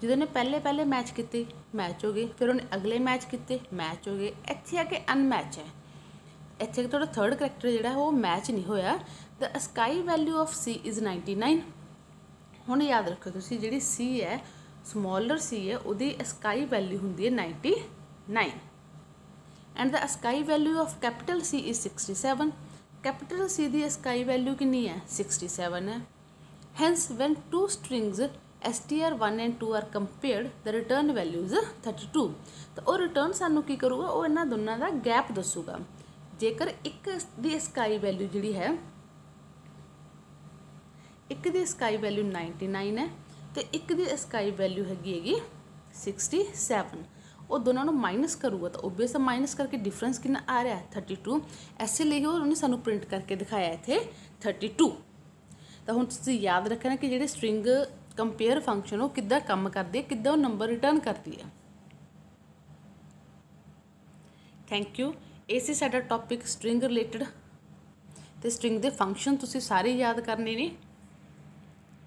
ਜਦੋਂ ਉਹਨੇ ਪਹਿਲੇ ਮੈਚ ਕੀਤੇ ਮੈਚ ਹੋ ਗਏ, ਫਿਰ ਉਹਨੇ ਅਗਲੇ ਮੈਚ ਕੀਤੇ ਮੈਚ ਹੋ ਗਏ, ਇੱਥੇ ਆ ਕੇ ਅਨਮੈਚ ਹੈ। ਇੱਥੇ ਤੁਹਾਡਾ ਥਰਡ ਕਰੈਕਟਰ ਜਿਹੜਾ ਉਹ ਮੈਚ ਨਹੀਂ ਹੋਇਆ। ਦ ASCII value of C is 99। ਹੁਣ ਯਾਦ ਰੱਖੋ ਤੁਸੀਂ, ਜਿਹੜੀ C ਹੈ, ਸਮੋਲਰ C ਹੈ, ਉਹਦੀ ਅਸਕਾਈ ਵੈਲਿਊ ਹੁੰਦੀ ਹੈ 99 and the ASCII value of capital C is 67। Capital C ਦੀ ਅਸਕਾਈ ਵੈਲਿਊ ਕਿੰਨੀ ਹੈ, 67 ਹੈ। Hence when two strings str1 and 2 are compared the return value is 32। ਤਾਂ ਉਹ ਰਿਟਰਨ ਸਾਨੂੰ ਕੀ ਕਰੂਗਾ, ਉਹ ਇਹਨਾਂ ਦੋਨਾਂ ਦਾ ਗੈਪ ਦੱਸੂਗਾ। ਜੇਕਰ ਇੱਕ ਦੀ ਸਕਾਈ ਵੈਲਿਊ ਜਿਹੜੀ ਹੈ, ਇੱਕ ਦੀ ਸਕਾਈ ਵੈਲਿਊ 99 ਹੈ ਅਤੇ ਇੱਕ ਦੀ ਸਕਾਈ ਵੈਲਿਊ ਹੈਗੀ 67, ਉਹ ਦੋਨਾਂ ਨੂੰ ਮਾਈਨਸ ਕਰੂਗਾ ਤਾਂ ਓਬਵੀਅਸ ਮਾਈਨਸ ਕਰਕੇ ਡਿਫਰੈਂਸ ਕਿੰਨਾ ਆ ਰਿਹਾ, 32। ਐਸੇ ਲਈ ਉਹਨੇ ਸਾਨੂੰ ਪ੍ਰਿੰਟ ਕਰਕੇ ਦਿਖਾਇਆ ਇੱਥੇ 32। ਤਾਂ ਹੁਣ ਤੁਸੀਂ ਯਾਦ ਰੱਖਣਾ ਕਿ ਜਿਹੜੇ ਸਟ੍ਰਿੰਗ ਕੰਪੇਅਰ ਫੰਕਸ਼ਨ ਉਹ ਕਿੱਦਾਂ ਕੰਮ ਕਰਦੀ ਹੈ, ਕਿੱਦਾਂ ਉਹ ਨੰਬਰ ਰਿਟਰਨ ਕਰਦੀ ਹੈ। Thank you. ਇਹ ਸੀ ਸਾਡਾ ਟੌਪਿਕ ਸਟ੍ਰਿੰਗ ਰਿਲੇਟਡ, ਤੇ ਸਟ੍ਰਿੰਗ ਦੇ ਫੰਕਸ਼ਨ ਤੁਸੀਂ ਸਾਰੇ ਯਾਦ ਕਰਨੇ ਨੇ।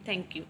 Thank you.